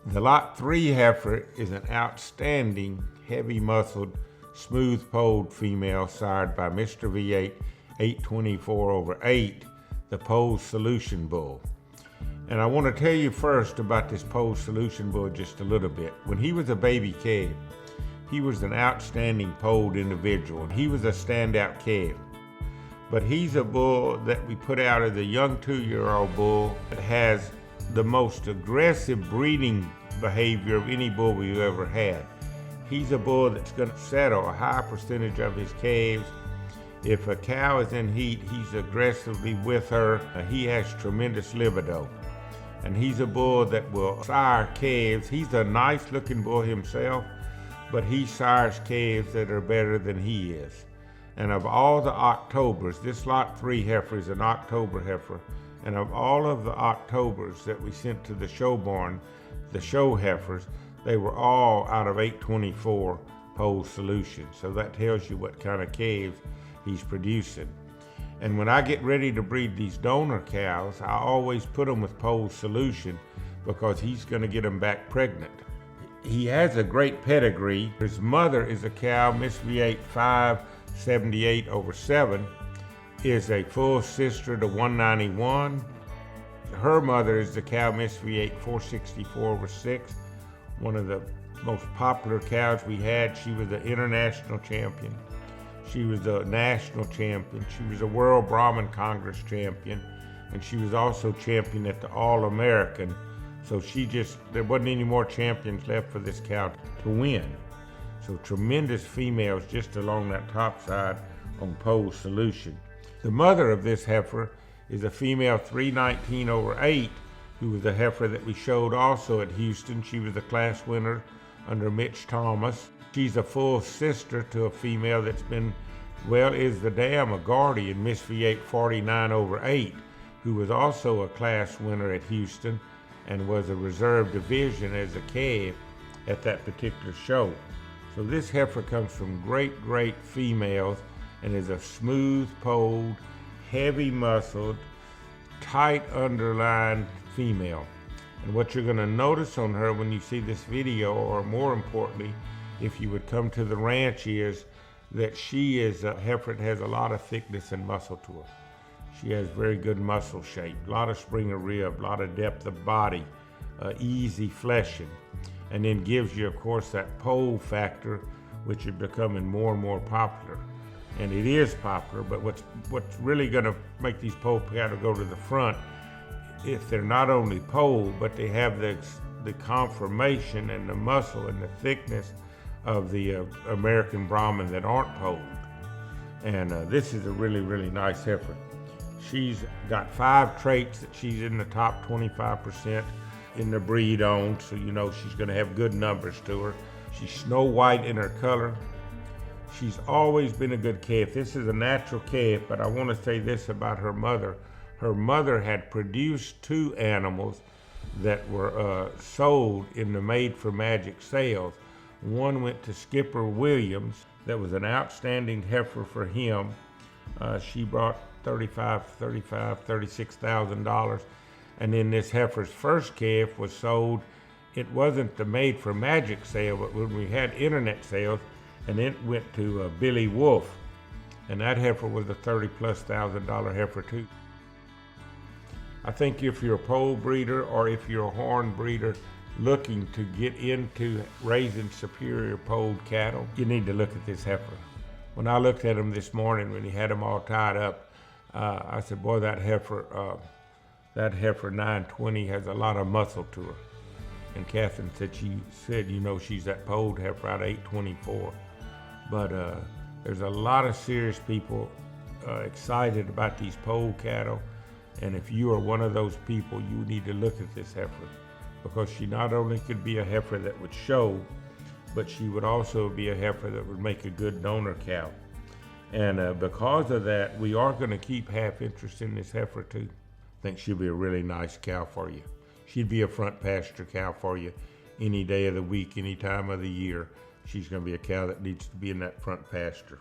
The Lot 3 heifer is an outstanding, heavy-muscled, smooth-polled female sired by Mr. V8 824/8, the Polled Solution Bull. And I want to tell you first about this Polled Solution Bull just a little bit. When he was a baby calf, he was an outstanding polled individual. He was a standout calf. But he's a bull that we put out as a young 2-year-old bull that has the most aggressive breeding behavior of any bull we've ever had. He's a bull that's going to settle a high percentage of his calves. If a cow is in heat, he's aggressively with her. He has tremendous libido. And he's a bull that will sire calves. He's a nice looking bull himself, but he sires calves that are better than he is. And of all the Octobers, this Lot 3 heifer is an October heifer, and of all of the Octobers that we sent to the show barn, the show heifers, they were all out of 824 Polled Solution. So that tells you what kind of calves he's producing. And when I get ready to breed these donor cows, I always put them with Polled Solution because he's going to get them back pregnant. He has a great pedigree. His mother is a cow, Miss V8 578/7, is a full sister to 191. Her mother is the cow, Miss V8 464/6, one of the most popular cows we had. She was an international champion. She was a national champion. She was a World Brahman Congress champion. And she was also champion at the All-American. So there wasn't any more champions left for this cow to win. So tremendous females just along that top side on Polled Solution. The mother of this heifer is a female 319/8, who was a heifer that we showed also at Houston. She was a class winner under Mitch Thomas. She's a full sister to a female that's been, is the dam a guardian, Miss V8 49/8, who was also a class winner at Houston and was a reserve division as a calf at that particular show. So this heifer comes from great females and is a smooth polled, heavy muscled, tight underlined female. And what you're going to notice on her when you see this video, or more importantly, if you would come to the ranch, is that she is a heifer that has a lot of thickness and muscle to her. She has very good muscle shape, a lot of spring of rib, a lot of depth of body, easy fleshing, and then gives you, of course, that pole factor, which is becoming more and more popular. And it is popular, but what's really going to make these pole cattle go to the front, if they're not only pole, but they have the conformation and the muscle and the thickness of the American Brahman that aren't polled. And this is a really nice heifer. She's got 5 traits that she's in the top 25% in the breed on, so you know she's going to have good numbers to her. She's snow white in her color. She's always been a good calf. This is a natural calf, but I want to say this about her mother. Her mother had produced 2 animals that were sold in the Made for Magic sales. One went to Skipper Williams. That was an outstanding heifer for him. She brought $36,000. And then this heifer's first calf was sold. It wasn't the Made for Magic sale, but when we had internet sales, and it went to Billy Wolf. And that heifer was a $30,000+ heifer too. I think if you're a pole breeder or if you're a horn breeder looking to get into raising superior polled cattle, you need to look at this heifer. When I looked at him this morning, when he had them all tied up, I said, boy, that heifer 920 has a lot of muscle to her. And Catherine said, you know, she's that polled heifer out of 824. But there's a lot of serious people excited about these polled cattle. And if you are one of those people, you need to look at this heifer, because she not only could be a heifer that would show, but she would also be a heifer that would make a good donor cow. And because of that, we are going to keep half interest in this heifer too. I think she'll be a really nice cow for you. She'd be a front pasture cow for you any day of the week, any time of the year. She's going to be a cow that needs to be in that front pasture.